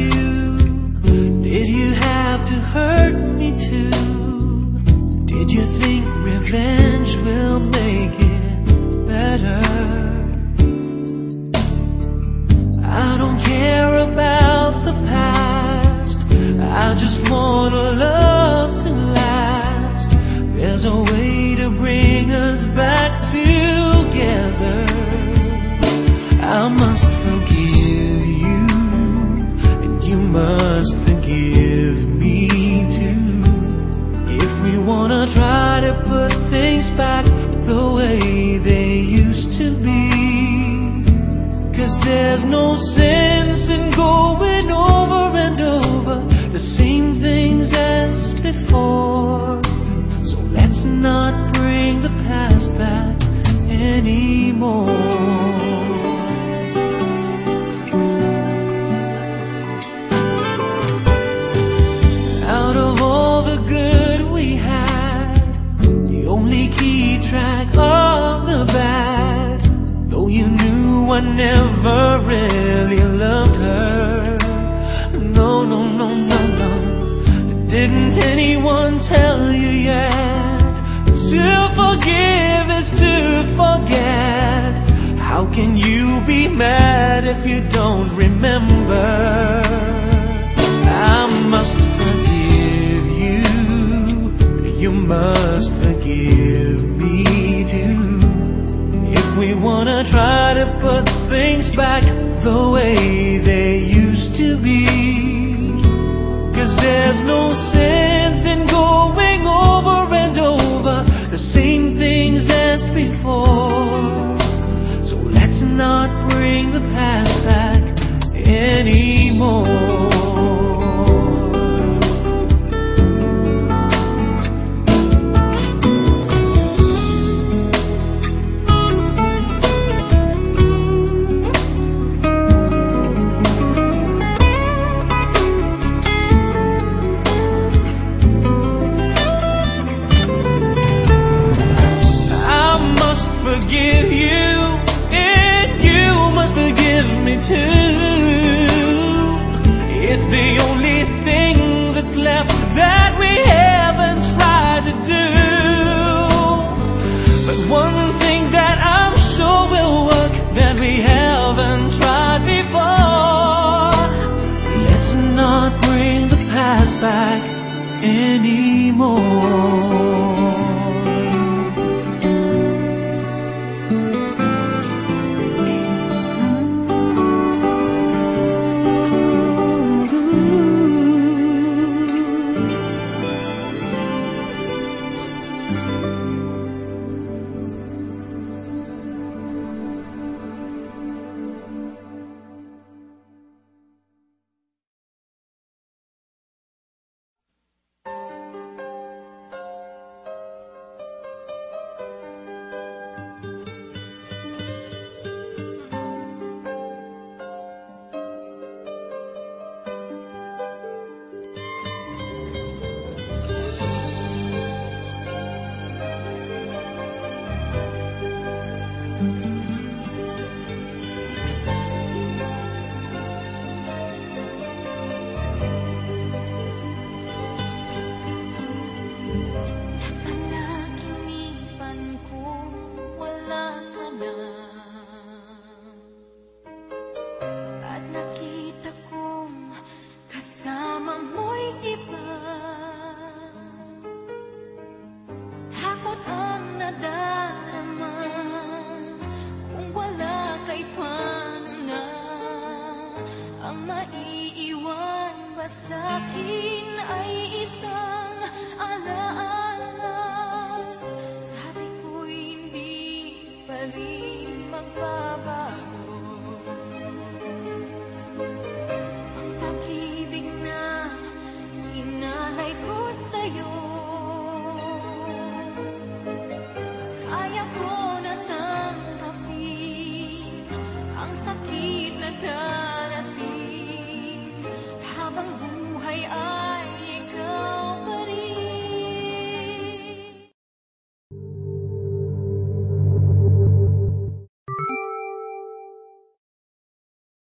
you? Did you have to hurt me too? Did you think revenge will make it better? I don't care about the past, I just want a love to last. There's a way to bring us back together. I must forgive you, and you must forgive me too. If we wanna try to put things back the way they used to be. 'Cause there's no sense in going over and over the same things as before. So let's not bring the past back anymore. Out of all the good we had, you only keep track of the bad. Though you knew I never really loved her. No, no, no, no, no. Didn't anyone tell you yet? To forgive is to forget. How can you be mad if you don't remember? I must forgive you, you must forgive me too. If we wanna try to put things back the way they used to be. 'Cause there's no sense in going over and over the same things as before. So let's not bring the past back anymore. Forgive you, and you must forgive me too. It's the only thing that's left that we haven't tried to do. But one thing that I'm sure will work that we haven't tried before. Let's not bring the past back anymore. Sa'kin ay isang alaala. Sabi ko'y hindi pa rin magbabago. Ang pag-ibig na inalay ko sa'yo, kaya ko na tanggapin ang sakit na dahil